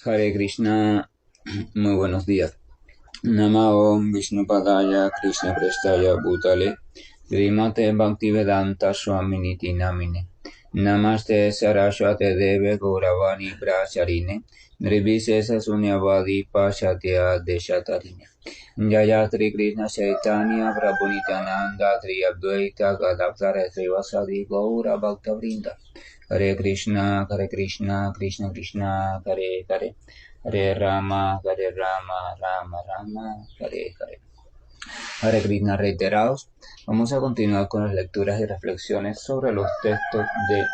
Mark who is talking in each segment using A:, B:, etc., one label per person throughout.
A: Hare Krishna, muy buenos días. Namo Vishnupadaya Krishna Prestaya Bhutale Srimate Bhaktivedanta Swaminiti Namine Namaste Saraswate Deve Gauravani Bracharine Nirvisesa Sunyavadi Pashatya Deshatarine Jaya Sri Krishna Chaitanya Prabhu Nityananda Sri Advaita Gadadhara Srivasadi Gaura Bhakta Vrinda Hare Krishna, Hare Krishna, Krishna Krishna, Hare Hare, Hare Rama, Hare Rama, Rama Rama, Hare Hare. Hare Krishna reiterados. Vamos a continuar con las lecturas y reflexiones sobre los textos de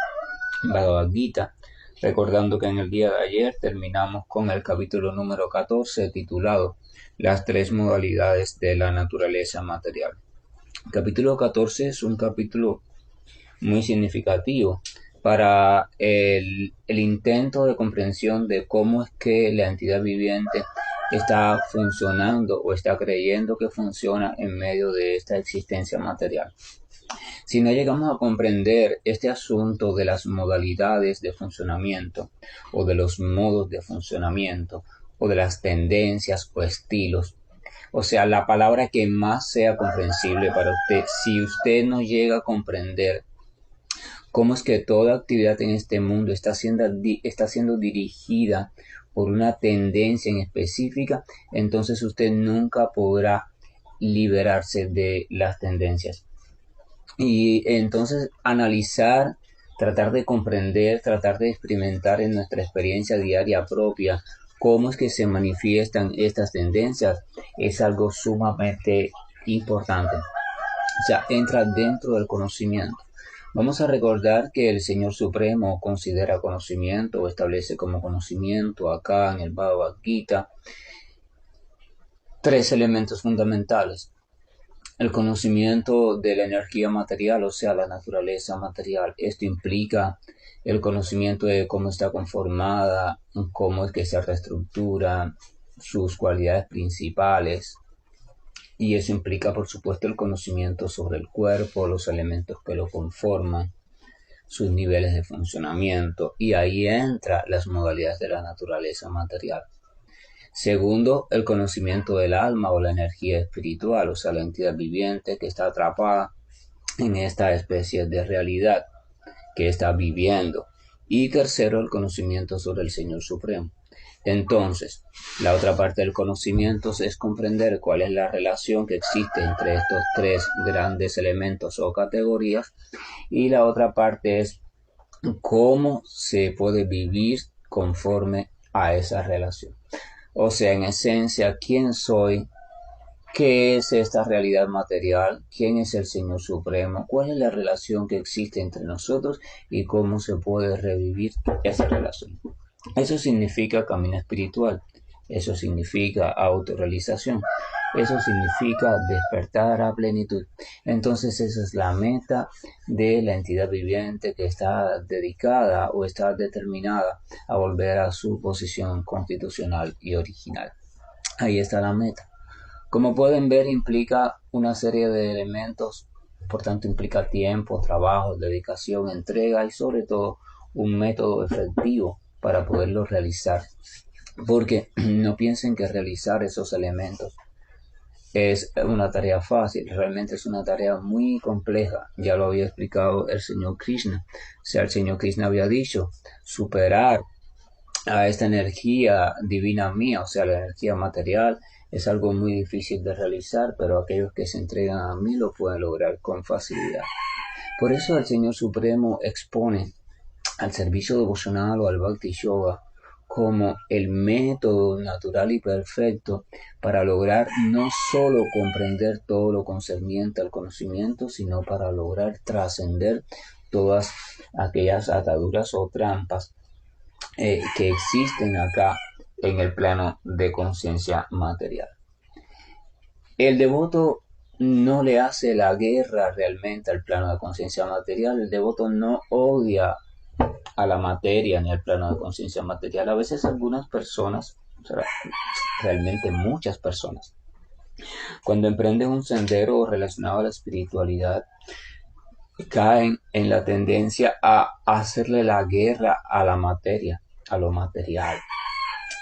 A: Bhagavad Gita, recordando que en el día de ayer terminamos con el capítulo número 14 titulado Las tres modalidades de la naturaleza material. El capítulo 14 es un capítulo muy significativo para el intento de comprensión de cómo es que la entidad viviente está funcionando o está creyendo que funciona en medio de esta existencia material. Si no llegamos a comprender este asunto de las modalidades de funcionamiento o de los modos de funcionamiento o de las tendencias o estilos, o sea, la palabra que más sea comprensible para usted, si usted no llega a comprender cómo es que toda actividad en este mundo está siendo dirigida por una tendencia en específica, entonces usted nunca podrá liberarse de las tendencias. Y entonces analizar, tratar de comprender, tratar de experimentar en nuestra experiencia diaria propia cómo es que se manifiestan estas tendencias es algo sumamente importante. O sea, entra dentro del conocimiento. Vamos a recordar que el Señor Supremo considera conocimiento o establece como conocimiento acá en el Bhagavad Gita tres elementos fundamentales. El conocimiento de la energía material, o sea, la naturaleza material. Esto implica el conocimiento de cómo está conformada, cómo es que se reestructura, sus cualidades principales. Y eso implica, por supuesto, el conocimiento sobre el cuerpo, los elementos que lo conforman, sus niveles de funcionamiento, y ahí entran las modalidades de la naturaleza material. Segundo, el conocimiento del alma o la energía espiritual, o sea, la entidad viviente que está atrapada en esta especie de realidad que está viviendo. Y tercero, el conocimiento sobre el Señor Supremo. Entonces, la otra parte del conocimiento es comprender cuál es la relación que existe entre estos tres grandes elementos o categorías, y la otra parte es cómo se puede vivir conforme a esa relación. O sea, en esencia, ¿quién soy? ¿Qué es esta realidad material? ¿Quién es el Señor Supremo? ¿Cuál es la relación que existe entre nosotros y cómo se puede revivir esa relación? Eso significa camino espiritual, eso significa autorrealización, eso significa despertar a plenitud. Entonces esa es la meta de la entidad viviente que está dedicada o está determinada a volver a su posición constitucional y original. Ahí está la meta. Como pueden ver, implica una serie de elementos, por tanto implica tiempo, trabajo, dedicación, entrega y sobre todo un método efectivo para poderlo realizar. Porque no piensen que realizar esos elementos es una tarea fácil, realmente es una tarea muy compleja. Ya lo había explicado el Señor Krishna. O sea, el Señor Krishna había dicho, superar a esta energía divina mía, o sea, la energía material, es algo muy difícil de realizar, pero aquellos que se entregan a mí lo pueden lograr con facilidad. Por eso el Señor Supremo expone al servicio devocional o al Bhakti Yoga como el método natural y perfecto para lograr no solo comprender todo lo concerniente al conocimiento, sino para lograr trascender todas aquellas ataduras o trampas que existen acá en el plano de conciencia material. El devoto no le hace la guerra realmente al plano de conciencia material, el devoto no odia a la materia ni al plano de conciencia material. A veces algunas personas, o sea, realmente muchas personas, cuando emprenden un sendero relacionado a la espiritualidad, caen en la tendencia a hacerle la guerra a la materia, a lo material.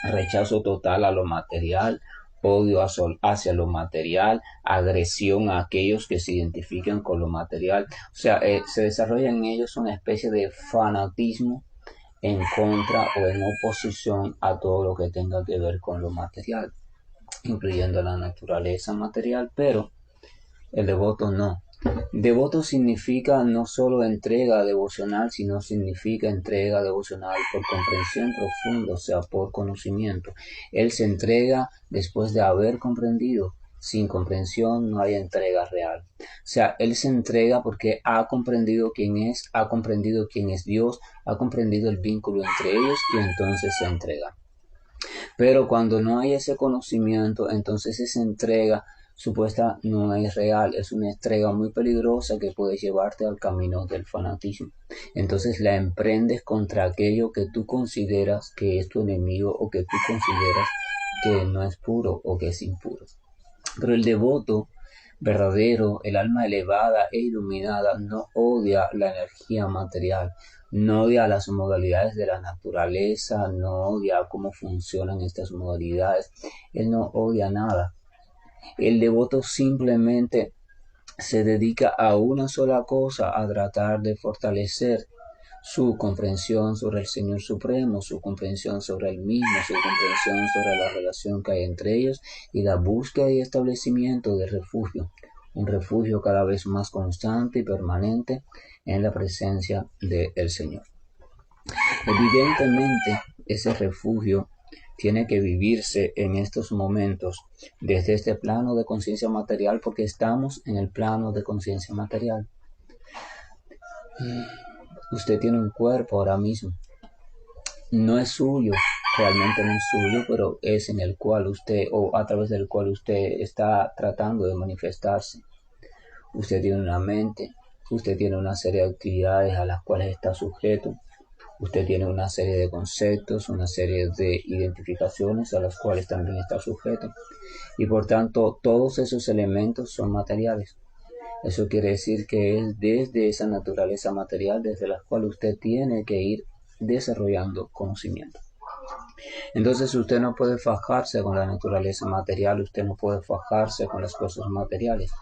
A: rechazo total a lo material, odio hacia lo material, agresión a aquellos que se identifican con lo material. O sea, se desarrolla en ellos una especie de fanatismo en contra o en oposición a todo lo que tenga que ver con lo material, incluyendo la naturaleza material, pero el devoto no. Devoto significa no solo entrega devocional, sino significa entrega devocional por comprensión profunda, o sea, por conocimiento. Él se entrega después de haber comprendido. Sin comprensión no hay entrega real. O sea, él se entrega porque ha comprendido quién es Dios, ha comprendido el vínculo entre ellos y entonces se entrega. Pero cuando no hay ese conocimiento, entonces esa entrega supuesta no es real, es una entrega muy peligrosa que puede llevarte al camino del fanatismo. Entonces la emprendes contra aquello que tú consideras que es tu enemigo o que tú consideras que no es puro o que es impuro. Pero el devoto verdadero, el alma elevada e iluminada, no odia la energía material, no odia las modalidades de la naturaleza, no odia cómo funcionan estas modalidades, él no odia nada. El devoto simplemente se dedica a una sola cosa, a tratar de fortalecer su comprensión sobre el Señor Supremo, su comprensión sobre Él mismo, su comprensión sobre la relación que hay entre ellos y la búsqueda y establecimiento de refugio, un refugio cada vez más constante y permanente en la presencia del Señor. Evidentemente, ese refugio tiene que vivirse en estos momentos desde este plano de conciencia material porque estamos en el plano de conciencia material. Usted tiene un cuerpo ahora mismo. No es suyo, realmente no es suyo, pero es en el cual usted o a través del cual usted está tratando de manifestarse. Usted tiene una mente, usted tiene una serie de actividades a las cuales está sujeto. Usted tiene una serie de conceptos, una serie de identificaciones a las cuales también está sujeto. Y por tanto, todos esos elementos son materiales. Eso quiere decir que es desde esa naturaleza material desde la cual usted tiene que ir desarrollando conocimiento. Entonces usted no puede fajarse con la naturaleza material, usted no puede fajarse con las cosas materiales.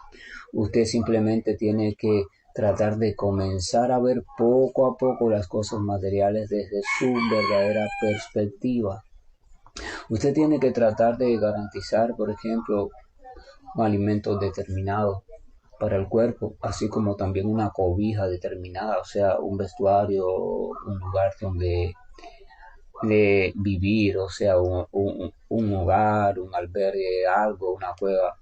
A: Usted simplemente tiene que tratar de comenzar a ver poco a poco las cosas materiales desde su verdadera perspectiva. Usted tiene que tratar de garantizar, por ejemplo, un alimento determinado para el cuerpo, así como también una cobija determinada, o sea, un vestuario, un lugar donde de vivir, o sea, un hogar, un albergue, algo, una cueva,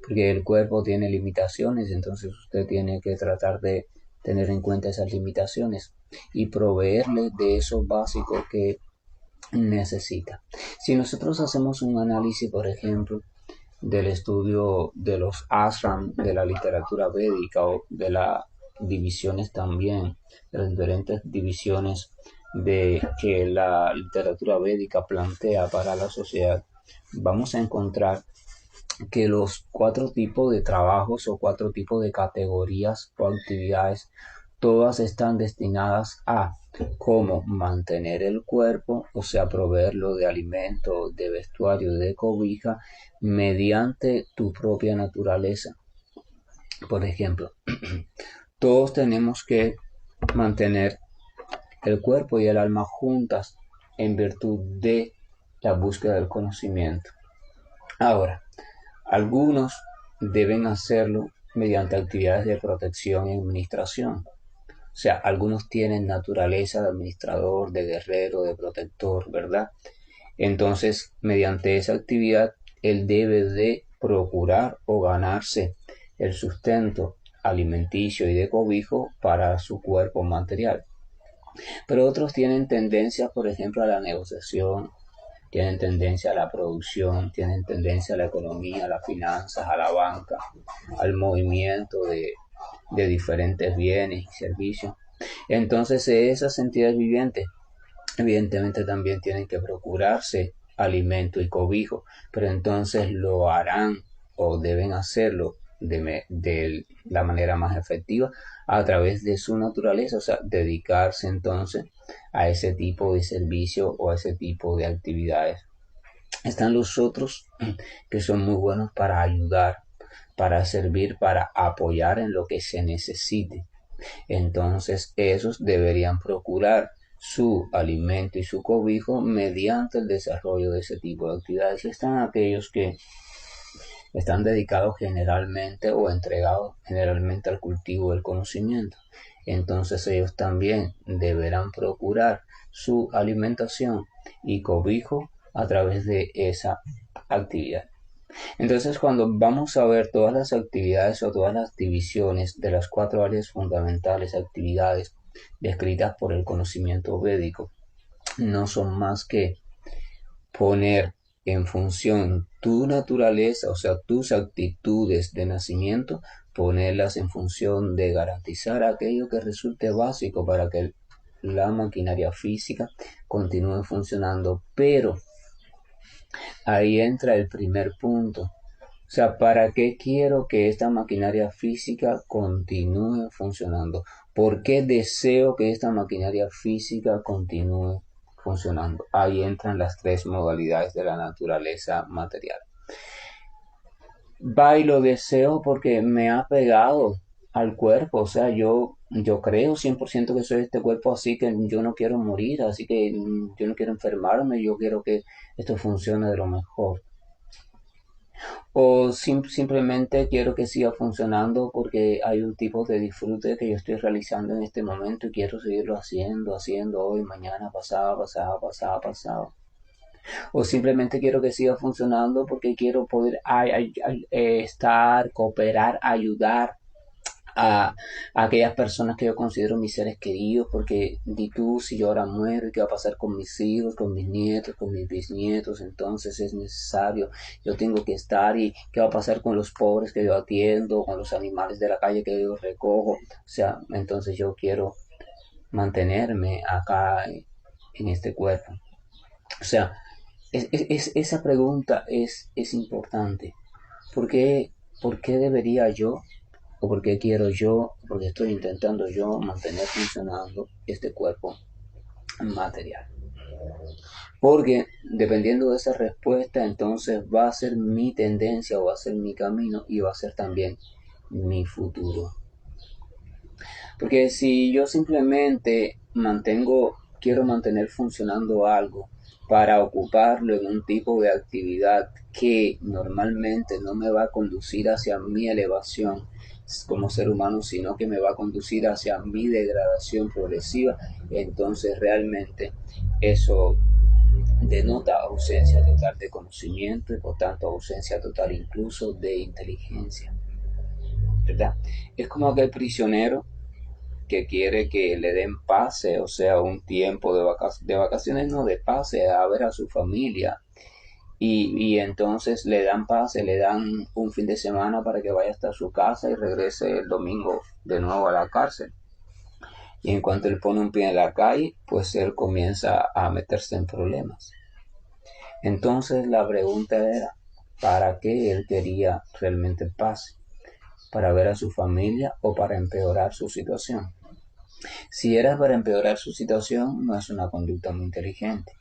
A: porque el cuerpo tiene limitaciones, entonces usted tiene que tratar de tener en cuenta esas limitaciones y proveerle de eso básico que necesita. Si nosotros hacemos un análisis, por ejemplo, del estudio de los ashram, de la literatura védica o de las divisiones también, de las diferentes divisiones de que la literatura védica plantea para la sociedad, vamos a encontrar que los 4 tipos de trabajos o 4 tipos de categorías o actividades todas están destinadas a cómo mantener el cuerpo, o sea, proveerlo de alimento, de vestuario, de cobija, mediante tu propia naturaleza. Por ejemplo, todos tenemos que mantener el cuerpo y el alma juntas en virtud de la búsqueda del conocimiento. Ahora, algunos deben hacerlo mediante actividades de protección y administración. O sea, algunos tienen naturaleza de administrador, de guerrero, de protector, ¿verdad? Entonces, mediante esa actividad, él debe de procurar o ganarse el sustento alimenticio y de cobijo para su cuerpo material. Pero otros tienen tendencia, por ejemplo, a la negociación, tienen tendencia a la producción, tienen tendencia a la economía, a las finanzas, a la banca, al movimiento de diferentes bienes y servicios. Entonces esas entidades vivientes evidentemente también tienen que procurarse alimento y cobijo, pero entonces lo harán o deben hacerlo de la manera más efectiva a través de su naturaleza, o sea, dedicarse entonces a ese tipo de servicio o a ese tipo de actividades. Están los otros que son muy buenos para ayudar, para servir, para apoyar en lo que se necesite. Entonces, esos deberían procurar su alimento y su cobijo mediante el desarrollo de ese tipo de actividades. Y están aquellos que están dedicados generalmente o entregados generalmente al cultivo del conocimiento. Entonces ellos también deberán procurar su alimentación y cobijo a través de esa actividad. Entonces, cuando vamos a ver todas las actividades o todas las divisiones de las 4 áreas fundamentales, actividades descritas por el conocimiento védico, no son más que poner en función tu naturaleza, o sea, tus actitudes de nacimiento, ponerlas en función de garantizar aquello que resulte básico para que la maquinaria física continúe funcionando. Pero ahí entra el primer punto. O sea, ¿para qué quiero que esta maquinaria física continúe funcionando? ¿Por qué deseo que esta maquinaria física continúe funcionando? Ahí entran las 3 modalidades de la naturaleza material. Va y lo deseo porque me ha pegado al cuerpo, o sea, yo creo 100% que soy este cuerpo, así que yo no quiero morir, así que yo no quiero enfermarme, yo quiero que esto funcione de lo mejor. O simplemente quiero que siga funcionando porque hay un tipo de disfrute que yo estoy realizando en este momento y quiero seguirlo haciendo hoy, mañana, pasado. O simplemente quiero que siga funcionando porque quiero poder estar, cooperar, ayudar a aquellas personas que yo considero mis seres queridos, porque di tú, si yo ahora muero, ¿qué va a pasar con mis hijos, con mis nietos, con mis bisnietos? Entonces es necesario, yo tengo que estar, y qué va a pasar con los pobres que yo atiendo, con los animales de la calle que yo recojo. O sea, entonces yo quiero mantenerme acá en este cuerpo. O sea, esa pregunta es importante. ¿Por qué, ¿Por qué debería yo, o por qué quiero yo, porque estoy intentando yo mantener funcionando este cuerpo material? Porque dependiendo de esa respuesta, entonces va a ser mi tendencia, o va a ser mi camino, y va a ser también mi futuro. Porque si yo simplemente quiero mantener funcionando algo para ocuparlo en un tipo de actividad que normalmente no me va a conducir hacia mi elevación como ser humano, sino que me va a conducir hacia mi degradación progresiva, entonces realmente eso denota ausencia total de conocimiento y por tanto ausencia total incluso de inteligencia, ¿verdad? Es como aquel prisionero que quiere que le den pase, o sea, un tiempo de vacaciones, no, de pase a ver a su familia. Y entonces le dan pase, le dan un fin de semana para que vaya hasta su casa y regrese el domingo de nuevo a la cárcel. Y en cuanto él pone un pie en la calle, pues él comienza a meterse en problemas. Entonces la pregunta era, ¿para qué él quería realmente paz? ¿Para ver a su familia o para empeorar su situación? Si era para empeorar su situación, no es una conducta muy inteligente.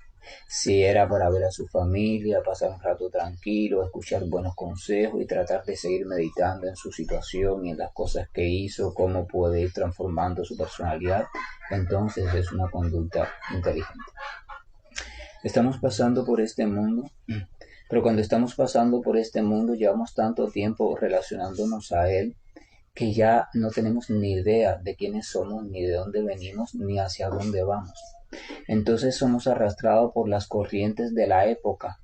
A: Si era para ver a su familia, pasar un rato tranquilo, escuchar buenos consejos y tratar de seguir meditando en su situación y en las cosas que hizo, cómo puede ir transformando su personalidad, entonces es una conducta inteligente. Estamos pasando por este mundo, pero cuando estamos pasando por este mundo llevamos tanto tiempo relacionándonos a él que ya no tenemos ni idea de quiénes somos, ni de dónde venimos, ni hacia dónde vamos. Entonces somos arrastrados por las corrientes de la época,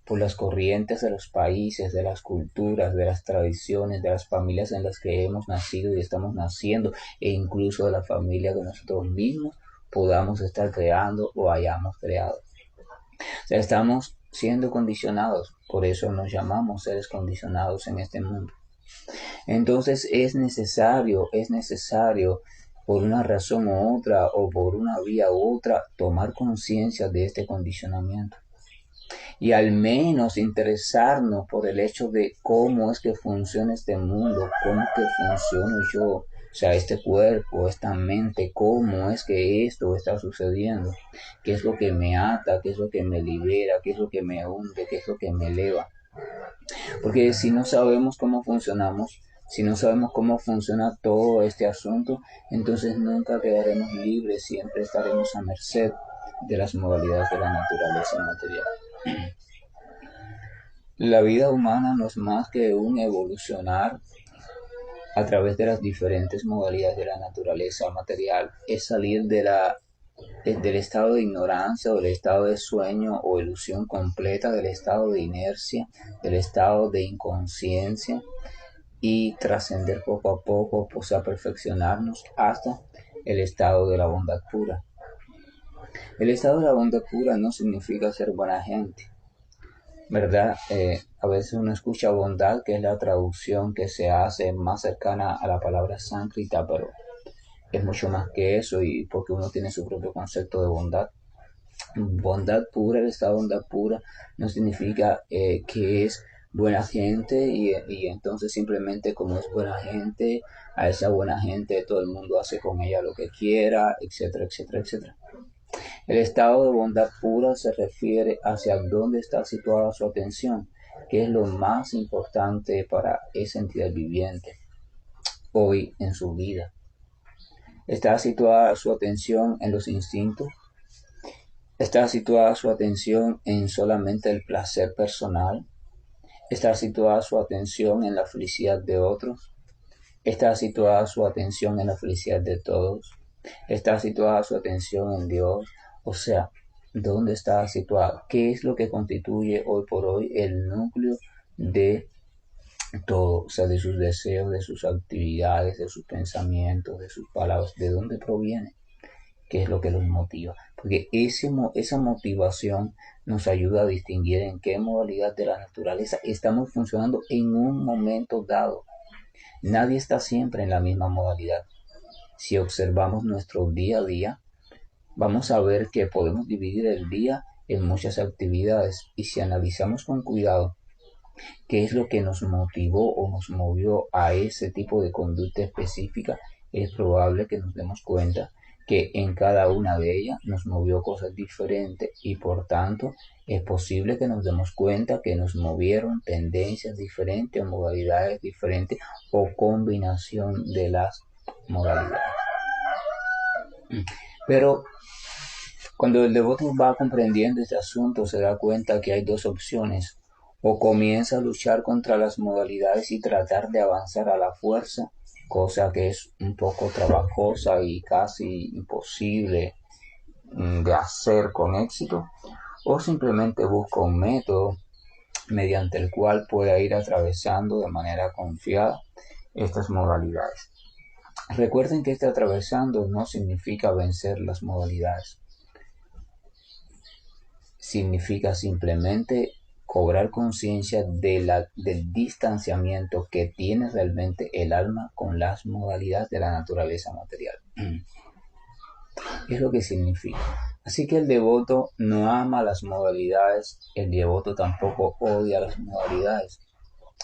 A: por las corrientes de los países, de las culturas, de las tradiciones, de las familias en las que hemos nacido y estamos naciendo, e incluso de la familia que nosotros mismos podamos estar creando o hayamos creado. O sea, estamos siendo condicionados, por eso nos llamamos seres condicionados en este mundo. Entonces es necesario, por una razón u otra, o por una vía u otra, tomar conciencia de este condicionamiento. Y al menos interesarnos por el hecho de cómo es que funciona este mundo, cómo es que funciono yo. O sea, este cuerpo, esta mente, cómo es que esto está sucediendo, qué es lo que me ata, qué es lo que me libera, qué es lo que me hunde, qué es lo que me eleva. Porque si no sabemos cómo funcionamos, si no sabemos cómo funciona todo este asunto, entonces nunca quedaremos libres, siempre estaremos a merced de las modalidades de la naturaleza material. La vida humana no es más que un evolucionar a través de las diferentes modalidades de la naturaleza material, es salir del estado de ignorancia o del estado de sueño o ilusión completa, del estado de inercia, del estado de inconsciencia y trascender poco a poco, pues a perfeccionarnos hasta el estado de la bondad pura. El estado de la bondad pura no significa ser buena gente, ¿verdad? A veces uno escucha bondad, que es la traducción que se hace más cercana a la palabra sánscrita, pero es mucho más que eso y porque uno tiene su propio concepto de bondad. Bondad pura, el estado de bondad pura no significa que es buena gente y entonces simplemente como es buena gente, a esa buena gente todo el mundo hace con ella lo que quiera, etcétera, etcétera, etcétera. El estado de bondad pura se refiere hacia dónde está situada su atención, que es lo más importante para esa entidad viviente hoy en su vida. ¿Está situada su atención en los instintos? ¿Está situada su atención en solamente el placer personal? ¿Está situada su atención en la felicidad de otros? ¿Está situada su atención en la felicidad de todos? ¿Está situada su atención en Dios? O sea, ¿dónde está situada? ¿Qué es lo que constituye hoy por hoy el núcleo de todo? O sea, de sus deseos, de sus actividades, de sus pensamientos, de sus palabras. ¿De dónde proviene? ¿Qué es lo que los motiva? Porque esa motivación nos ayuda a distinguir en qué modalidad de la naturaleza estamos funcionando en un momento dado. Nadie está siempre en la misma modalidad. Si observamos nuestro día a día, vamos a ver que podemos dividir el día en muchas actividades y si analizamos con cuidado qué es lo que nos motivó o nos movió a ese tipo de conducta específica, es probable que nos demos cuenta que en cada una de ellas nos movió cosas diferentes y por tanto es posible que nos demos cuenta que nos movieron tendencias diferentes o modalidades diferentes o combinación de las modalidades. Pero cuando el devoto va comprendiendo este asunto se da cuenta que hay dos opciones: o comienza a luchar contra las modalidades y tratar de avanzar a la fuerza, cosa que es un poco trabajosa y casi imposible de hacer con éxito, o simplemente busca un método mediante el cual pueda ir atravesando de manera confiada estas modalidades. Recuerden que este atravesando no significa vencer las modalidades, significa simplemente cobrar conciencia del distanciamiento que tiene realmente el alma con las modalidades de la naturaleza material. Es lo que significa. Así que el devoto no ama las modalidades, el devoto tampoco odia las modalidades.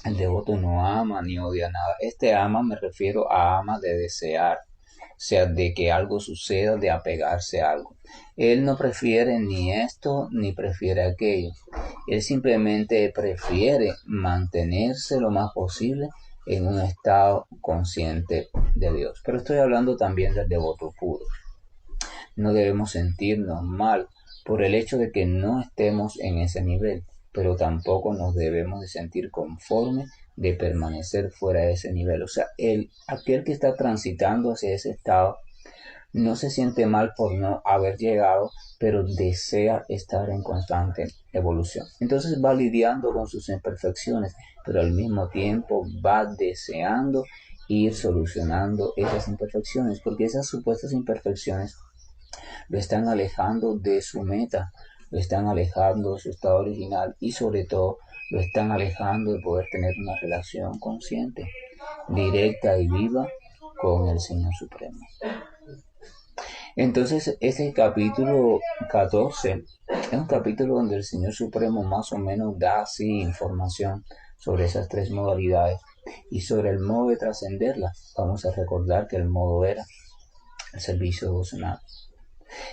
A: El devoto no ama ni odia nada. Este ama me refiero a ama de desear, o sea, de que algo suceda, de apegarse a algo. Él no prefiere ni esto ni prefiere aquello. Él simplemente prefiere mantenerse lo más posible en un estado consciente de Dios. Pero estoy hablando también del devoto puro. No debemos sentirnos mal por el hecho de que no estemos en ese nivel, pero tampoco nos debemos de sentir conformes de permanecer fuera de ese nivel. O sea, aquel que está transitando hacia ese estado no se siente mal por no haber llegado, pero desea estar en constante evolución. Entonces va lidiando con sus imperfecciones, pero al mismo tiempo va deseando ir solucionando esas imperfecciones, porque esas supuestas imperfecciones lo están alejando de su meta, lo están alejando de su estado original y sobre todo lo están alejando de poder tener una relación consciente, directa y viva con el Señor Supremo. Entonces, este capítulo 14 es un capítulo donde el Señor Supremo más o menos da así información sobre esas tres modalidades Y sobre el modo de trascenderla, vamos a recordar que el modo era el servicio devocional.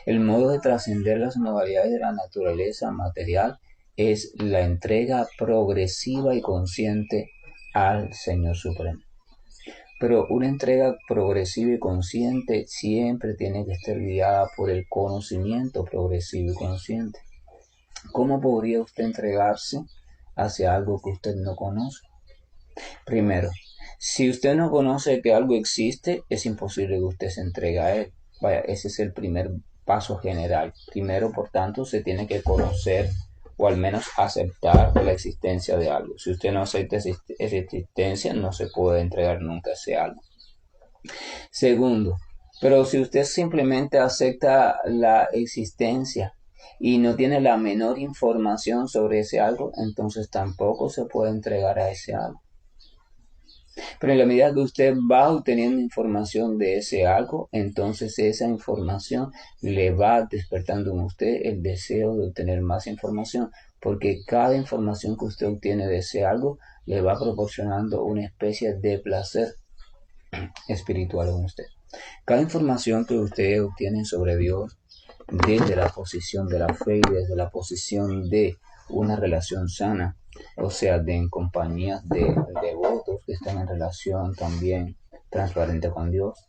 A: El modo de trascender las modalidades de la naturaleza material es la entrega progresiva y consciente al Señor Supremo. Pero una entrega progresiva y consciente siempre tiene que estar guiada por el conocimiento progresivo y consciente. ¿Cómo podría usted entregarse hacia algo que usted no conoce? Primero, si usted no conoce que algo existe, es imposible que usted se entregue a él. Vaya, ese es el primer paso general. Primero, por tanto, se tiene que conocer o al menos aceptar la existencia de algo. Si usted no acepta esa existencia, no se puede entregar nunca a ese algo. Segundo, pero si usted simplemente acepta la existencia y no tiene la menor información sobre ese algo, entonces tampoco se puede entregar a ese algo. Pero en la medida que usted va obteniendo información de ese algo, entonces esa información le va despertando en usted el deseo de obtener más información, porque cada información que usted obtiene de ese algo le va proporcionando una especie de placer espiritual en usted. Cada información que usted obtiene sobre Dios desde la posición de la fe y desde la posición de una relación sana, o sea, en compañías de devotos que están en relación también transparente con Dios,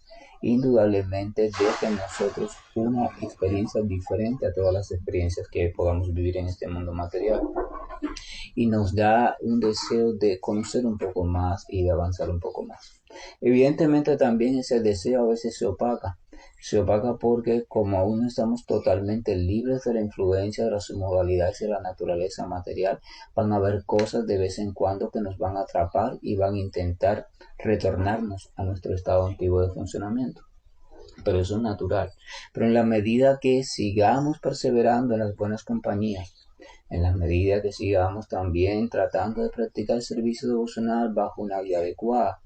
A: indudablemente deja en nosotros una experiencia diferente a todas las experiencias que podamos vivir en este mundo material, y nos da un deseo de conocer un poco más y de avanzar un poco más. Evidentemente también ese deseo a veces se opaca porque como aún no estamos totalmente libres de la influencia de las modalidades de la naturaleza material, van a haber cosas de vez en cuando que nos van a atrapar y van a intentar retornarnos a nuestro estado antiguo de funcionamiento. Pero eso es natural. Pero en la medida que sigamos perseverando en las buenas compañías, en la medida que sigamos también tratando de practicar el servicio devocional bajo una guía adecuada,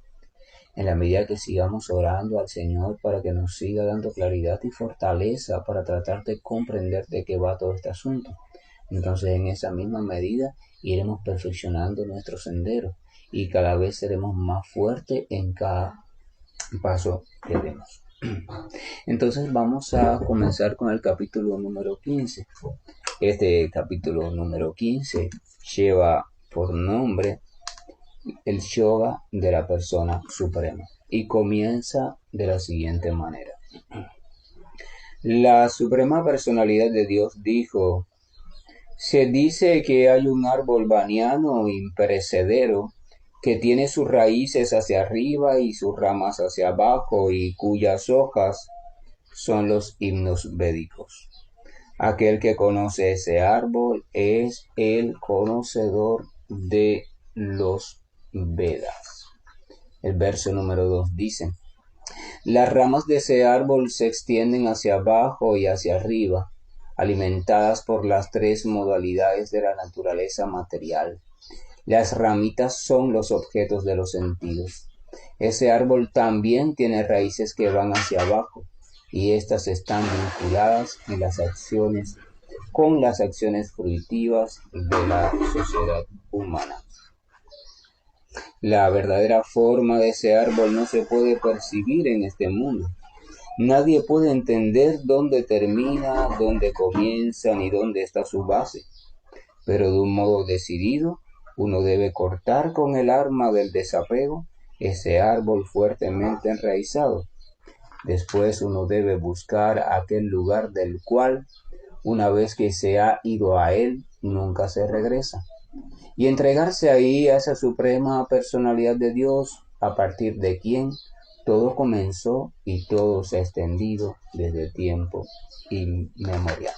A: en la medida que sigamos orando al Señor para que nos siga dando claridad y fortaleza para tratar de comprender de qué va todo este asunto, entonces en esa misma medida iremos perfeccionando nuestro sendero y cada vez seremos más fuertes en cada paso que demos. Entonces vamos a comenzar con el capítulo número 15. Este capítulo número 15 lleva por nombre el yoga de la persona suprema y comienza de la siguiente manera. La suprema personalidad de Dios dijo: se dice que hay un árbol baniano imperecedero que tiene sus raíces hacia arriba y sus ramas hacia abajo y cuyas hojas son los himnos védicos. Aquel que conoce ese árbol es el conocedor de los Vedas. El verso número 2 dice: las ramas de ese árbol se extienden hacia abajo y hacia arriba, alimentadas por las tres modalidades de la naturaleza material. Las ramitas son los objetos de los sentidos. Ese árbol también tiene raíces que van hacia abajo, y éstas están vinculadas en las acciones con las acciones fruitivas de la sociedad humana. La verdadera forma de ese árbol no se puede percibir en este mundo. Nadie puede entender dónde termina, dónde comienza, ni dónde está su base. Pero de un modo decidido, uno debe cortar con el arma del desapego ese árbol fuertemente enraizado. Después uno debe buscar aquel lugar del cual, una vez que se ha ido a él, nunca se regresa, y entregarse ahí a esa suprema personalidad de Dios, a partir de quien todo comenzó y todo se ha extendido desde tiempo inmemorial.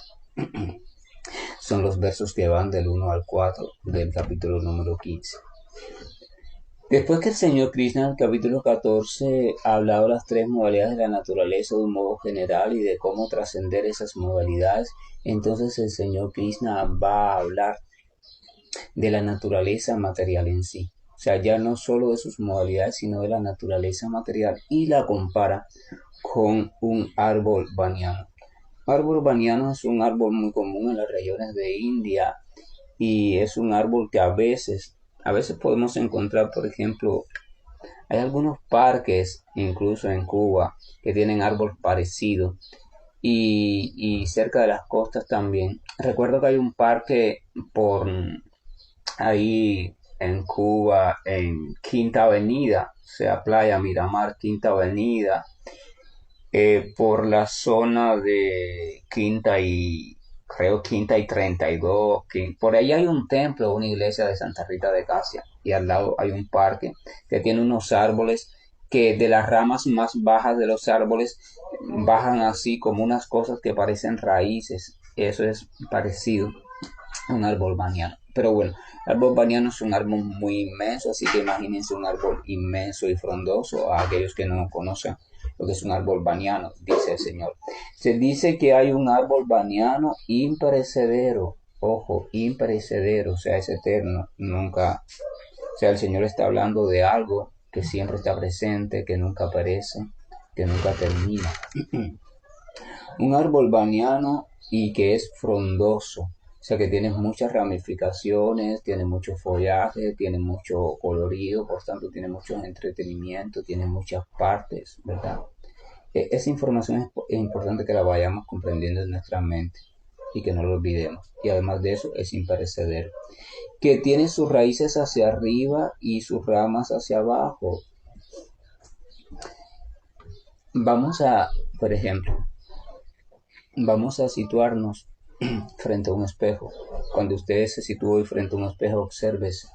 A: Son los versos que van del 1 al 4 del capítulo número 15. Después que el señor Krishna en el capítulo 14 ha hablado de las tres modalidades de la naturaleza de un modo general y de cómo trascender esas modalidades, entonces el señor Krishna va a hablar de la naturaleza material en sí. O sea, ya no solo de sus modalidades, sino de la naturaleza material, y la compara con un árbol baniano. Árbol baniano es un árbol muy común en las regiones de India y es un árbol que a veces podemos encontrar, por ejemplo, Hay algunos parques, incluso en Cuba, que tienen árboles parecidos y cerca de las costas también. Recuerdo que hay un parque por ahí en Cuba, en Quinta Avenida, o sea, Playa Miramar, Quinta Avenida, por la zona de Quinta y, creo, Quinta y 32. Por ahí hay un templo, una iglesia de Santa Rita de Casia, y al lado hay un parque que tiene unos árboles que de las ramas más bajas de los árboles bajan así como unas cosas que parecen raíces. Eso es parecido a un árbol baniano. Pero bueno, el árbol baniano es un árbol muy inmenso, así que imagínense un árbol inmenso y frondoso a aquellos que no conocen lo que es un árbol baniano, dice el Señor. Se dice que hay un árbol baniano imperecedero, ojo, imperecedero, o sea, es eterno, nunca, o sea, el Señor está hablando de algo que siempre está presente, que nunca perece, que nunca termina. Un árbol baniano y que es frondoso, o sea que tiene muchas ramificaciones, tiene mucho follaje, tiene mucho colorido, por tanto tiene mucho entretenimiento, tiene muchas partes, ¿verdad? Esa información es importante que la vayamos comprendiendo en nuestra mente y que no lo olvidemos. Y además de eso es imperecedero. Que tiene sus raíces hacia arriba y sus ramas hacia abajo. Vamos a, por ejemplo, vamos a situarnos frente a un espejo. Cuando usted se sitúe frente a un espejo, obsérvese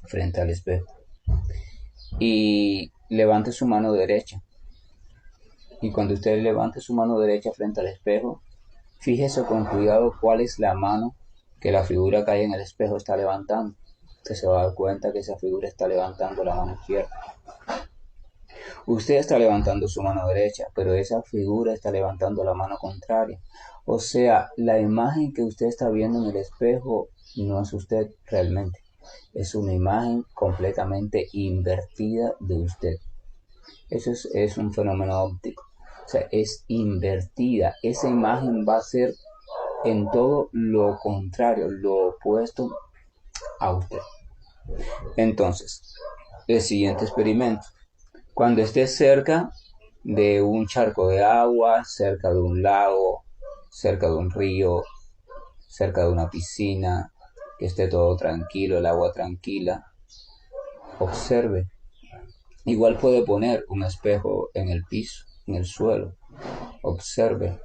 A: frente al espejo y levante su mano derecha. Y cuando usted levante su mano derecha frente al espejo, fíjese con cuidado cuál es la mano que la figura que hay en el espejo está levantando. Usted se va a dar cuenta que esa figura está levantando la mano izquierda. Usted está levantando su mano derecha, pero esa figura está levantando la mano contraria. O sea, la imagen que usted está viendo en el espejo no es usted realmente. Es una imagen completamente invertida de usted. Eso es un fenómeno óptico. O sea, es invertida. Esa imagen va a ser en todo lo contrario, lo opuesto a usted. Entonces, el siguiente experimento. Cuando estés cerca de un charco de agua, cerca de un lago, cerca de un río, cerca de una piscina, que esté todo tranquilo, el agua tranquila, observe. Igual puede poner un espejo en el piso, en el suelo, observe.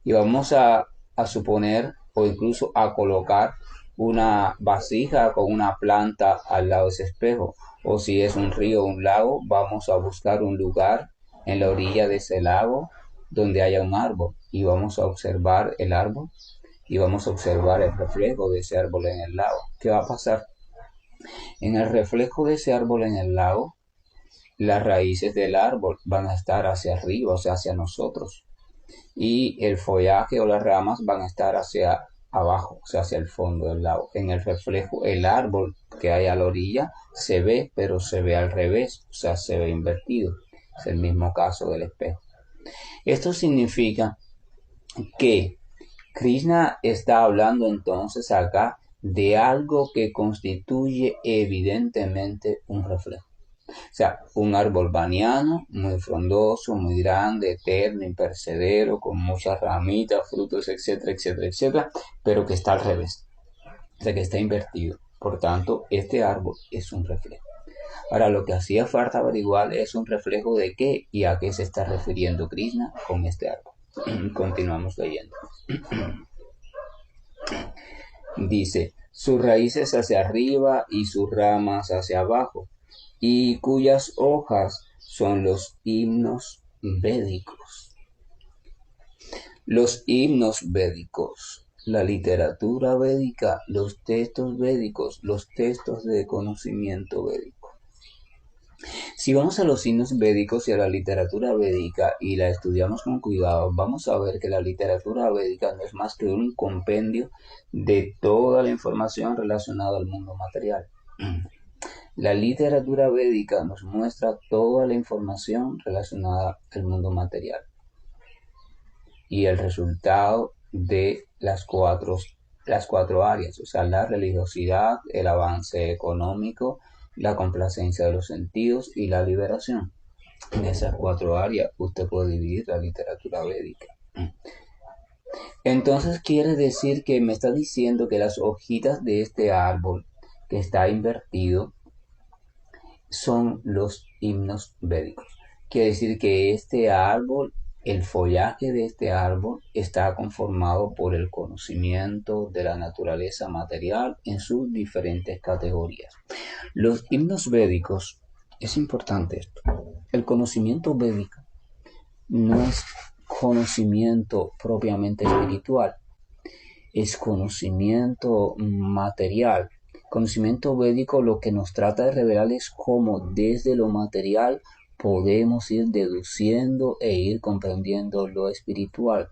A: Y vamos a suponer o incluso a colocar una vasija con una planta al lado de ese espejo. O si es un río o un lago, vamos a buscar un lugar en la orilla de ese lago donde haya un árbol y vamos a observar el árbol y vamos a observar el reflejo de ese árbol en el lago. ¿Qué va a pasar? En el reflejo de ese árbol en el lago, las raíces del árbol van a estar hacia arriba, o sea, hacia nosotros. Y el follaje o las ramas van a estar hacia abajo, o sea, hacia el fondo del lago. En el reflejo, el árbol que hay a la orilla se ve, pero se ve al revés, o sea, se ve invertido. Es el mismo caso del espejo. Esto significa que Krishna está hablando entonces acá de algo que constituye evidentemente un reflejo. O sea, un árbol baniano, muy frondoso, muy grande, eterno, imperecedero, con muchas ramitas, frutos, etcétera, etcétera, etcétera, pero que está al revés, o sea, que está invertido. Por tanto, este árbol es un reflejo. Ahora, lo que hacía falta averiguar es un reflejo de qué y a qué se está refiriendo Krishna con este árbol. Continuamos leyendo. Dice, sus raíces hacia arriba y sus ramas hacia abajo, y cuyas hojas son los himnos védicos. Los himnos védicos, la literatura védica, los textos védicos, los textos de conocimiento védico. Si vamos a los himnos védicos y a la literatura védica y la estudiamos con cuidado, vamos a ver que la literatura védica no es más que un compendio de toda la información relacionada al mundo material. La literatura védica nos muestra toda la información relacionada al mundo material y el resultado de las cuatro áreas, o sea, la religiosidad, el avance económico, la complacencia de los sentidos y la liberación. En esas 4 áreas usted puede dividir la literatura védica. Entonces quiere decir que me está diciendo que las hojitas de este árbol que está invertido son los himnos védicos. Quiere decir que este árbol, el follaje de este árbol está conformado por el conocimiento de la naturaleza material en sus diferentes categorías. Los himnos védicos, es importante esto, el conocimiento védico no es conocimiento propiamente espiritual, es conocimiento material. Conocimiento védico lo que nos trata de revelar es cómo desde lo material podemos ir deduciendo e ir comprendiendo lo espiritual.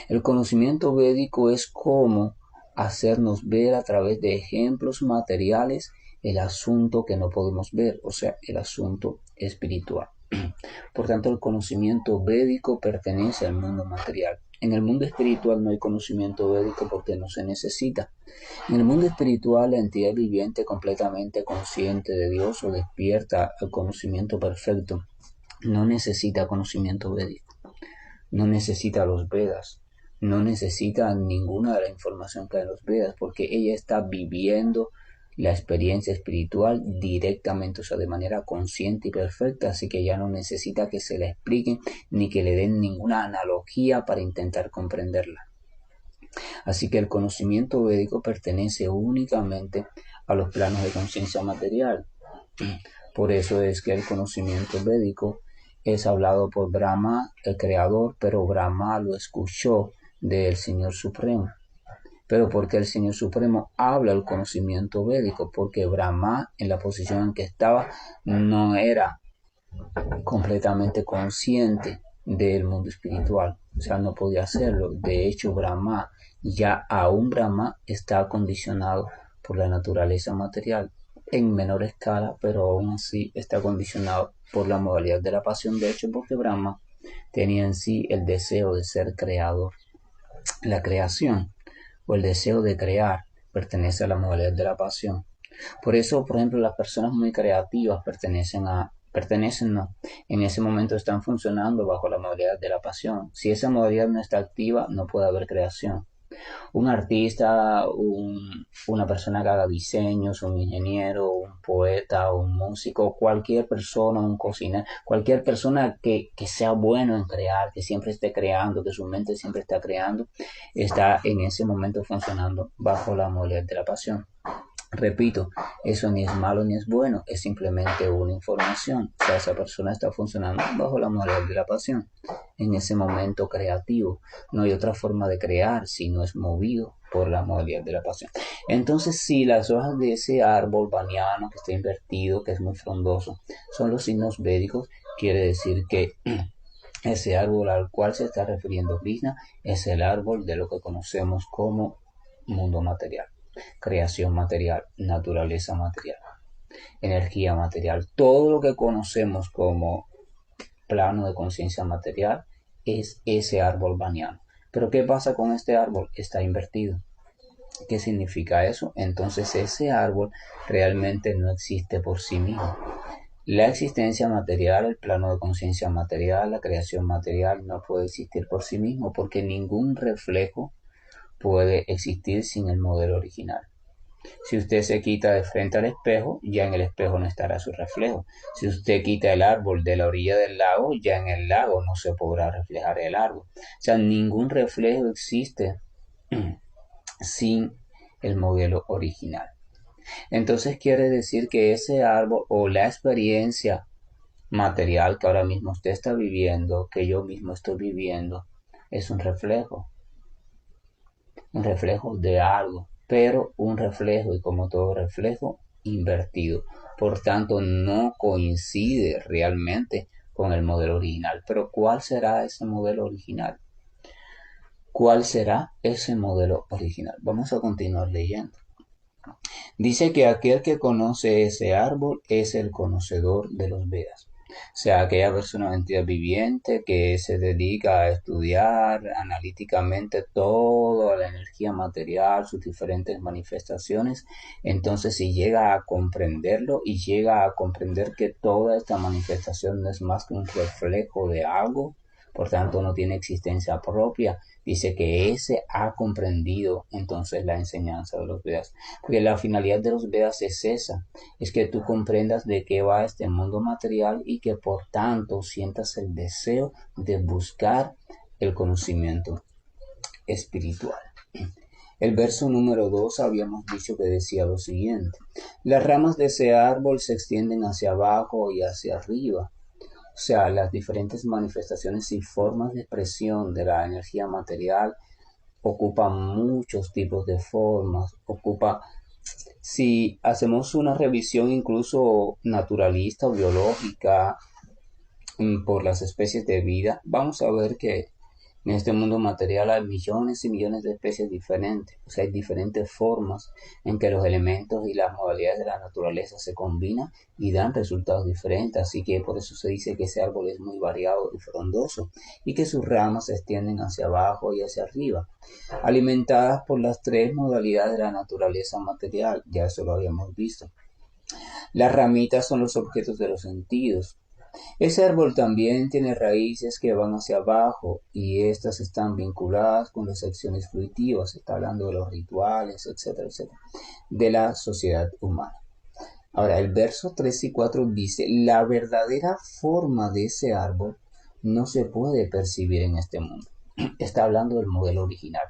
A: El conocimiento védico es cómo hacernos ver a través de ejemplos materiales el asunto que no podemos ver, o sea, el asunto espiritual. Por tanto, el conocimiento védico pertenece al mundo material. En el mundo espiritual no hay conocimiento védico porque no se necesita. En el mundo espiritual, la entidad viviente completamente consciente de Dios o despierta al conocimiento perfecto no necesita conocimiento védico, no necesita los Vedas, no necesita ninguna de la información que hay en los Vedas porque ella está viviendo la experiencia espiritual directamente, o sea, de manera consciente y perfecta, así que ya no necesita que se le expliquen ni que le den ninguna analogía para intentar comprenderla. Así que el conocimiento védico pertenece únicamente a los planos de conciencia material. Por eso es que el conocimiento védico es hablado por Brahma, el creador, pero Brahma lo escuchó del Señor Supremo. Pero porque el Señor Supremo habla el conocimiento védico, porque Brahma en la posición en que estaba no era completamente consciente del mundo espiritual, o sea, no podía hacerlo. De hecho, Brahma, ya aún Brahma está condicionado por la naturaleza material en menor escala, pero aún así está condicionado por la modalidad de la pasión, de hecho, porque Brahma tenía en sí el deseo de ser creador. La creación o el deseo de crear pertenece a la modalidad de la pasión. Por eso, por ejemplo, las personas muy creativas en ese momento están funcionando bajo la modalidad de la pasión. Si esa modalidad no está activa, no puede haber creación. Un artista, una persona que haga diseños, un ingeniero, un poeta, un músico, cualquier persona, un cocinero, cualquier persona que sea bueno en crear, que siempre esté creando, que su mente siempre está creando, está en ese momento funcionando bajo la modalidad de la pasión. Repito, eso ni es malo ni es bueno, es simplemente una información. O sea, esa persona está funcionando bajo la modalidad de la pasión, en ese momento creativo. No hay otra forma de crear si no es movido por la modalidad de la pasión. Entonces, si las hojas de ese árbol baniano que está invertido, que es muy frondoso, son los signos védicos, quiere decir que ese árbol al cual se está refiriendo Krishna es el árbol de lo que conocemos como mundo material. Creación material, naturaleza material, energía material, todo lo que conocemos como plano de conciencia material es ese árbol baniano. Pero ¿qué pasa con este árbol? Está invertido. ¿Qué significa eso? Entonces ese árbol realmente no existe por sí mismo. La existencia material, el plano de conciencia material, la creación material no puede existir por sí mismo porque ningún reflejo puede existir sin el modelo original. Si usted se quita de frente al espejo, ya en el espejo no estará su reflejo. Si usted quita el árbol de la orilla del lago, ya en el lago no se podrá reflejar el árbol. O sea, ningún reflejo existe sin el modelo original. Entonces quiere decir que ese árbol o la experiencia material que ahora mismo usted está viviendo, que yo mismo estoy viviendo, es un reflejo de algo, pero un reflejo, y como todo reflejo, invertido. Por tanto, no coincide realmente con el modelo original. Pero ¿cuál será ese modelo original? ¿Cuál será ese modelo original? Vamos a continuar leyendo. Dice que aquel que conoce ese árbol es el conocedor de los Vedas. sea, aquella persona o entidad viviente que se dedica a estudiar analíticamente toda la energía material, sus diferentes manifestaciones, entonces si llega a comprenderlo y llega a comprender que toda esta manifestación no es más que un reflejo de algo, por tanto no tiene existencia propia, dice que ese ha comprendido entonces la enseñanza de los Vedas, porque la finalidad de los Vedas es esa, es que tú comprendas de qué va este mundo material y que por tanto sientas el deseo de buscar el conocimiento espiritual. El verso número 2 habíamos dicho que decía lo siguiente: las ramas de ese árbol se extienden hacia abajo y hacia arriba. O sea, las diferentes manifestaciones y formas de expresión de la energía material ocupan muchos tipos de formas, si hacemos una revisión incluso naturalista o biológica por las especies de vida, vamos a ver que en este mundo material hay millones y millones de especies diferentes, o sea, hay diferentes formas en que los elementos y las modalidades de la naturaleza se combinan y dan resultados diferentes, así que por eso se dice que ese árbol es muy variado y frondoso y que sus ramas se extienden hacia abajo y hacia arriba, alimentadas por las tres modalidades de la naturaleza material, ya eso lo habíamos visto. Las ramitas son los objetos de los sentidos. Ese árbol también tiene raíces que van hacia abajo y estas están vinculadas con las acciones fruitivas, está hablando de los rituales, etcétera, etcétera, de la sociedad humana. Ahora, el verso 3 y 4 dice: la verdadera forma de ese árbol no se puede percibir en este mundo. Está hablando del modelo original.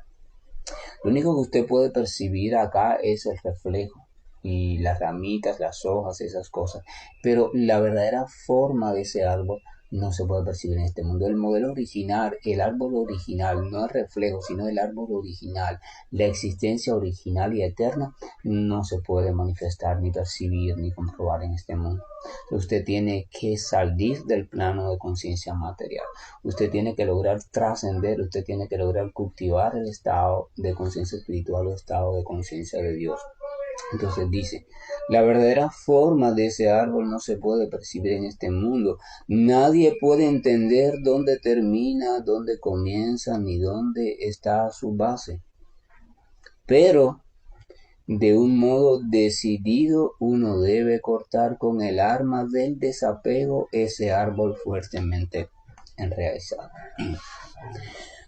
A: Lo único que usted puede percibir acá es el reflejo y las ramitas, las hojas, esas cosas. Pero la verdadera forma de ese árbol no se puede percibir en este mundo. El modelo original, el árbol original, no el reflejo, sino el árbol original, la existencia original y eterna, no se puede manifestar, ni percibir, ni comprobar en este mundo. Usted tiene que salir del plano de conciencia material. Usted tiene que lograr trascender, usted tiene que lograr cultivar el estado de conciencia espiritual o estado de conciencia de Dios. Entonces dice: la verdadera forma de ese árbol no se puede percibir en este mundo. Nadie puede entender dónde termina, dónde comienza, ni dónde está su base. Pero de un modo decidido uno debe cortar con el arma del desapego ese árbol fuertemente enraizado.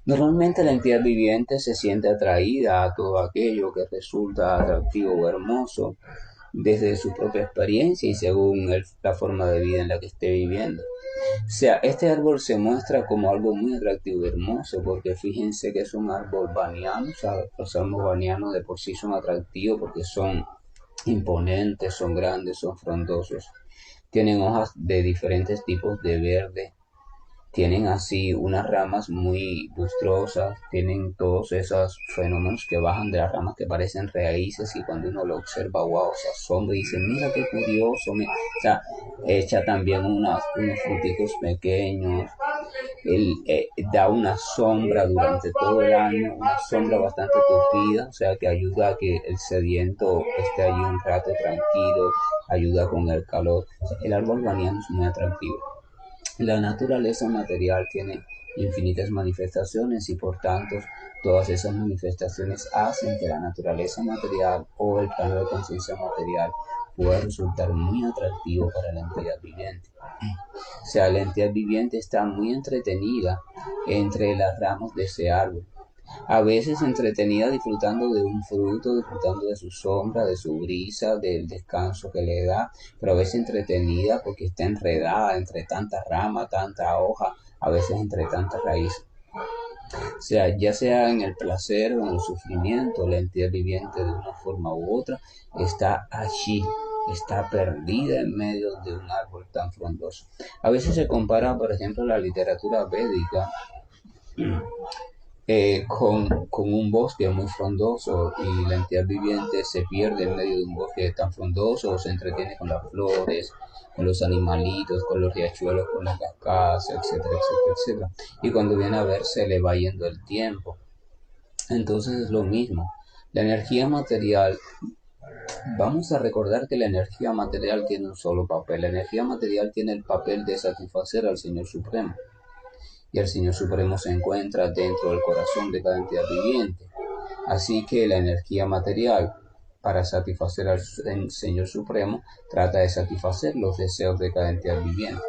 A: Normalmente la entidad viviente se siente atraída a todo aquello que resulta atractivo o hermoso desde su propia experiencia y según la forma de vida en la que esté viviendo. O sea, este árbol se muestra como algo muy atractivo y hermoso, porque fíjense que es un árbol baniano, o sea, los árboles banianos de por sí son atractivos porque son imponentes, son grandes, son frondosos, tienen hojas de diferentes tipos de verde, tienen así unas ramas muy lustrosas, tienen todos esos fenómenos que bajan de las ramas que parecen raíces y cuando uno lo observa, wow, se asombra y dice: mira qué curioso, o sea, echa también unos fruticos pequeños, da una sombra durante todo el año, una sombra bastante tupida, o sea que ayuda a que el sediento esté allí un rato tranquilo, ayuda con el calor. El árbol baniano es muy atractivo. La naturaleza material tiene infinitas manifestaciones y por tanto todas esas manifestaciones hacen que la naturaleza material o el plano de conciencia material pueda resultar muy atractivo para la entidad viviente. O sea, la entidad viviente está muy entretenida entre las ramas de ese árbol. A veces entretenida disfrutando de un fruto, disfrutando de su sombra, de su brisa, del descanso que le da, pero a veces entretenida porque está enredada entre tanta rama, tanta hoja, a veces entre tantas raíces. O sea, ya sea en el placer o en el sufrimiento, la entidad viviente de una forma u otra está allí, está perdida en medio de un árbol tan frondoso. A veces se compara, por ejemplo, la literatura védica con un bosque muy frondoso y la entidad viviente se pierde en medio de un bosque tan frondoso o se entretiene con las flores, con los animalitos, con los riachuelos, con las cascadas, etcétera, etcétera, etcétera. Y cuando viene a ver se le va yendo el tiempo. Entonces es lo mismo. La energía material Vamos a recordar que la energía material tiene un solo papel. La energía material tiene el papel de satisfacer al Señor Supremo. Y el Señor Supremo se encuentra dentro del corazón de cada entidad viviente. Así que la energía material, para satisfacer al Señor Supremo, trata de satisfacer los deseos de cada entidad viviente.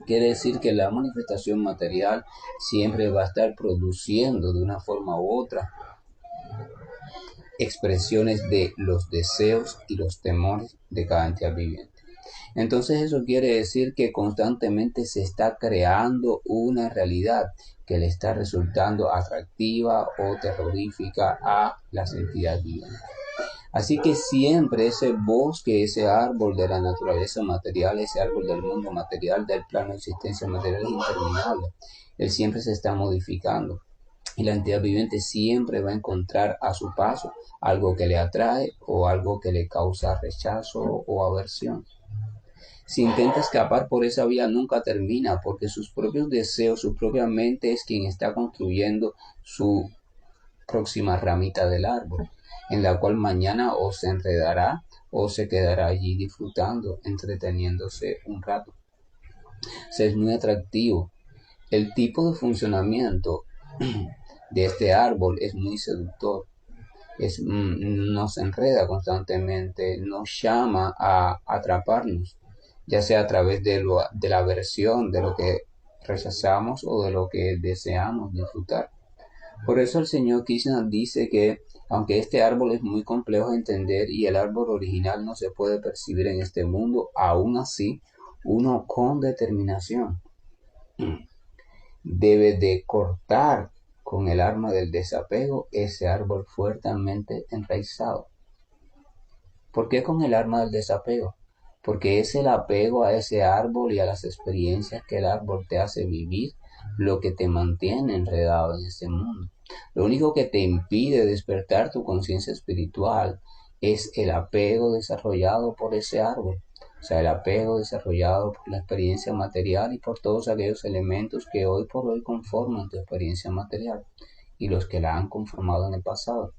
A: Quiere decir que la manifestación material siempre va a estar produciendo de una forma u otra expresiones de los deseos y los temores de cada entidad viviente. Entonces eso quiere decir que constantemente se está creando una realidad que le está resultando atractiva o terrorífica a las entidades vivientes. Así que siempre ese bosque, ese árbol de la naturaleza material, ese árbol del mundo material, del plano de existencia material es interminable. Él siempre se está modificando. Y la entidad viviente siempre va a encontrar a su paso algo que le atrae o algo que le causa rechazo o aversión. Si intenta escapar por esa vía nunca termina, porque sus propios deseos, su propia mente es quien está construyendo su próxima ramita del árbol, en la cual mañana o se enredará o se quedará allí disfrutando, entreteniéndose un rato. O sea, es muy atractivo. El tipo de funcionamiento de este árbol es muy seductor. Nos enreda constantemente, nos llama a atraparnos, ya sea a través de la aversión, de lo que rechazamos o de lo que deseamos disfrutar. Por eso el señor Krishna dice que aunque este árbol es muy complejo de entender y el árbol original no se puede percibir en este mundo, aún así uno con determinación debe de cortar con el arma del desapego ese árbol fuertemente enraizado. ¿Por qué con el arma del desapego? Porque es el apego a ese árbol y a las experiencias que el árbol te hace vivir lo que te mantiene enredado en este mundo. Lo único que te impide despertar tu conciencia espiritual es el apego desarrollado por ese árbol. O sea, el apego desarrollado por la experiencia material y por todos aquellos elementos que hoy por hoy conforman tu experiencia material y los que la han conformado en el pasado.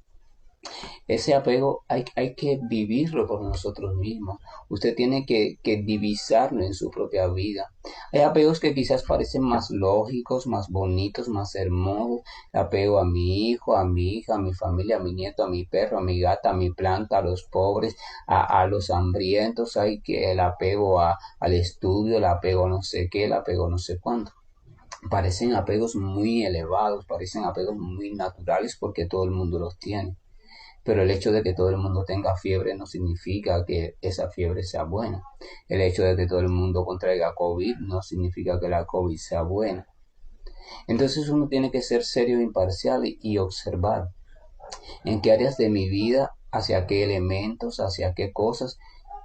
A: Ese apego hay que vivirlo por nosotros mismos. Usted tiene que divisarlo en su propia vida. Hay apegos que quizás parecen más lógicos, más bonitos, más hermosos. El apego a mi hijo, a mi hija, a mi familia, a mi nieto, a mi perro, a mi gata, a mi planta, a los pobres, a los hambrientos. Hay que el apego al estudio, el apego a no sé qué, el apego a no sé cuánto. Parecen apegos muy elevados, parecen apegos muy naturales porque todo el mundo los tiene. Pero el hecho de que todo el mundo tenga fiebre no significa que esa fiebre sea buena. El hecho de que todo el mundo contraiga COVID no significa que la COVID sea buena. Entonces uno tiene que ser serio e imparcial y observar en qué áreas de mi vida, hacia qué elementos, hacia qué cosas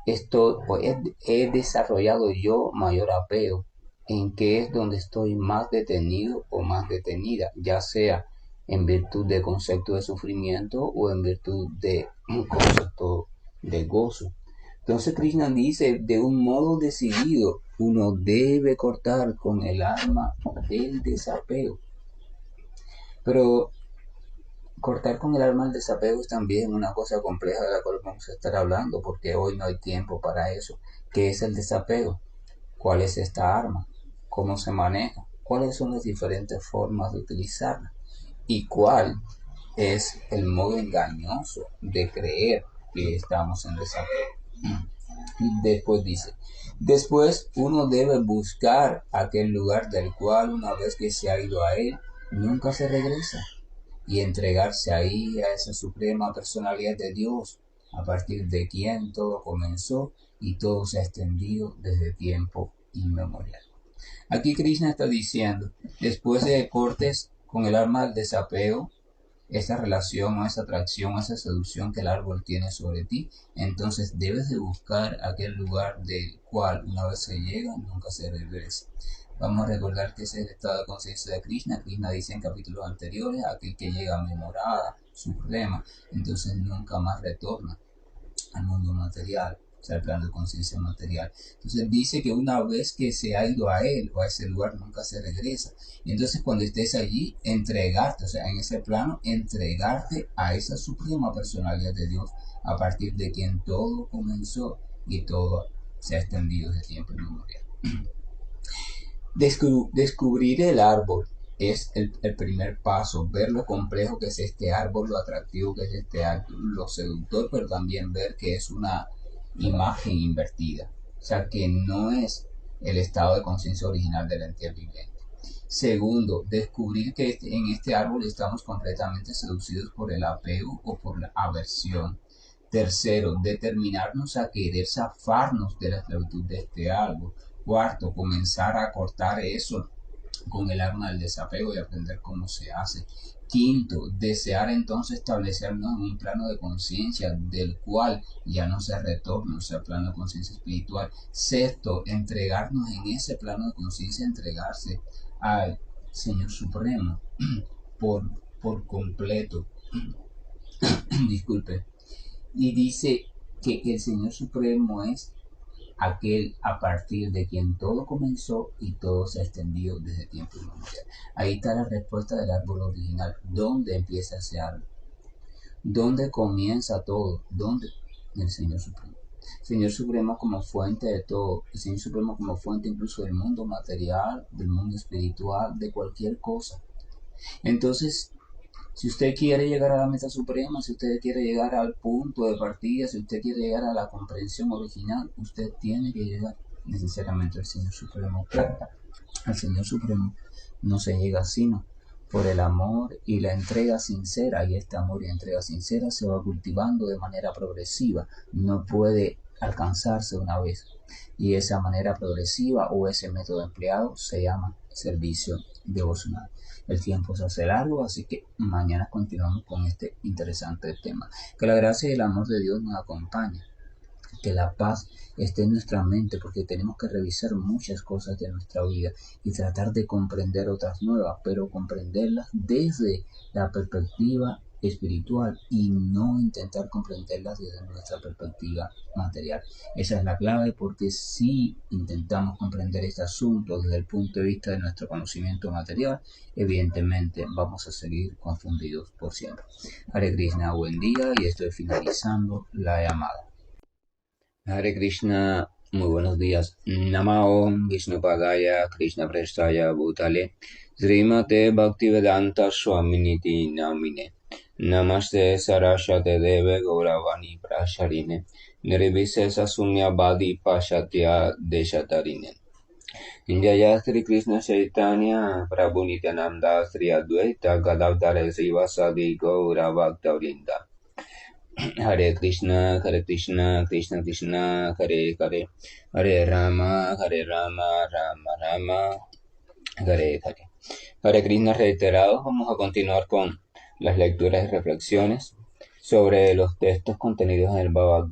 A: he desarrollado yo mayor apego, en qué es donde estoy más detenido o más detenida, ya sea en virtud de concepto de sufrimiento o en virtud de un concepto de gozo. Entonces Krishna dice, de un modo decidido, uno debe cortar con el arma del desapego. Pero cortar con el arma del desapego es también una cosa compleja de la cual vamos a estar hablando, porque hoy no hay tiempo para eso. ¿Qué es el desapego? ¿Cuál es esta arma? ¿Cómo se maneja? ¿Cuáles son las diferentes formas de utilizarla? ¿Y cuál es el modo engañoso de creer que estamos en desapego? Después dice, después uno debe buscar aquel lugar del cual una vez que se ha ido a él, nunca se regresa, y entregarse ahí a esa suprema personalidad de Dios, a partir de quien todo comenzó y todo se ha extendido desde tiempo inmemorial. Aquí Krishna está diciendo, después de cortes con el arma del desapego, esa relación o esa atracción o esa seducción que el árbol tiene sobre ti, entonces debes de buscar aquel lugar del cual una vez se llega nunca se regresa. Vamos a recordar que ese es el estado de conciencia de Krishna. Krishna dice en capítulos anteriores, aquel que llega a mi morada suprema, entonces nunca más retorna al mundo material, o sea, al plano de conciencia material. Entonces dice que una vez que se ha ido a él o a ese lugar nunca se regresa. Y entonces cuando estés allí, entregarte, o sea, en ese plano, entregarte a esa suprema personalidad de Dios a partir de quien todo comenzó y todo se ha extendido desde tiempo inmemorial. Descubrir el árbol es el primer paso, ver lo complejo que es este árbol, lo atractivo que es este árbol, lo seductor, pero también ver que es una imagen invertida, o sea que no es el estado de conciencia original del ente viviente. Segundo, descubrir que en este árbol estamos completamente seducidos por el apego o por la aversión. Tercero, determinarnos a querer zafarnos de la esclavitud de este árbol. Cuarto, comenzar a cortar eso con el arma del desapego y aprender cómo se hace. Quinto, desear entonces establecernos en un plano de conciencia del cual ya no se retorna, o sea, plano de conciencia espiritual. Sexto, entregarnos en ese plano de conciencia, entregarse al Señor Supremo por, por completo. Disculpe. Y dice que el Señor Supremo es aquel a partir de quien todo comenzó y todo se ha extendido desde tiempo inmemorial. Ahí está la respuesta del árbol original. ¿Dónde empieza ese árbol? ¿Dónde comienza todo? ¿Dónde? El Señor Supremo. El Señor Supremo como fuente de todo. El Señor Supremo como fuente incluso del mundo material, del mundo espiritual, de cualquier cosa. Entonces, si usted quiere llegar a la meta suprema, si usted quiere llegar al punto de partida, si usted quiere llegar a la comprensión original, usted tiene que llegar necesariamente al Señor Supremo. Al Señor Supremo no se llega sino por el amor y la entrega sincera, y este amor y entrega sincera se va cultivando de manera progresiva, no puede alcanzarse una vez, y esa manera progresiva o ese método empleado se llama servicio devocional. El tiempo se hace largo, así que mañana continuamos con este interesante tema. Que la gracia y el amor de Dios nos acompañen. Que la paz esté en nuestra mente, porque tenemos que revisar muchas cosas de nuestra vida y tratar de comprender otras nuevas, pero comprenderlas desde la perspectiva espiritual y no intentar comprenderlas desde nuestra perspectiva material. Esa es la clave, porque si intentamos comprender este asunto desde el punto de vista de nuestro conocimiento material, evidentemente vamos a seguir confundidos por siempre. Hare Krishna, buen día, y estoy finalizando la llamada. Hare Krishna, muy buenos días. Namo Vishnu Padaya Krishna Prestaya Bhutale Srimate Bhaktivedanta Swaminiti Namine Namaste Saraswate Deve Gauravani Prasharine Nirvisesa Sunyabadi Pashatya Deshatarine Jaya Sri Krishna Chaitanya Prabhu Nityananda Sri Advaita Gadadhara Srivasadi Gaura Bhaktavrinda Hare Krishna, Krishna Krishna, Hare Hare, Hare Rama, Rama Rama, Hare Hare. Hare Krishna reiterados, vamos a continuar con las lecturas y reflexiones sobre los textos contenidos en el Bhagavad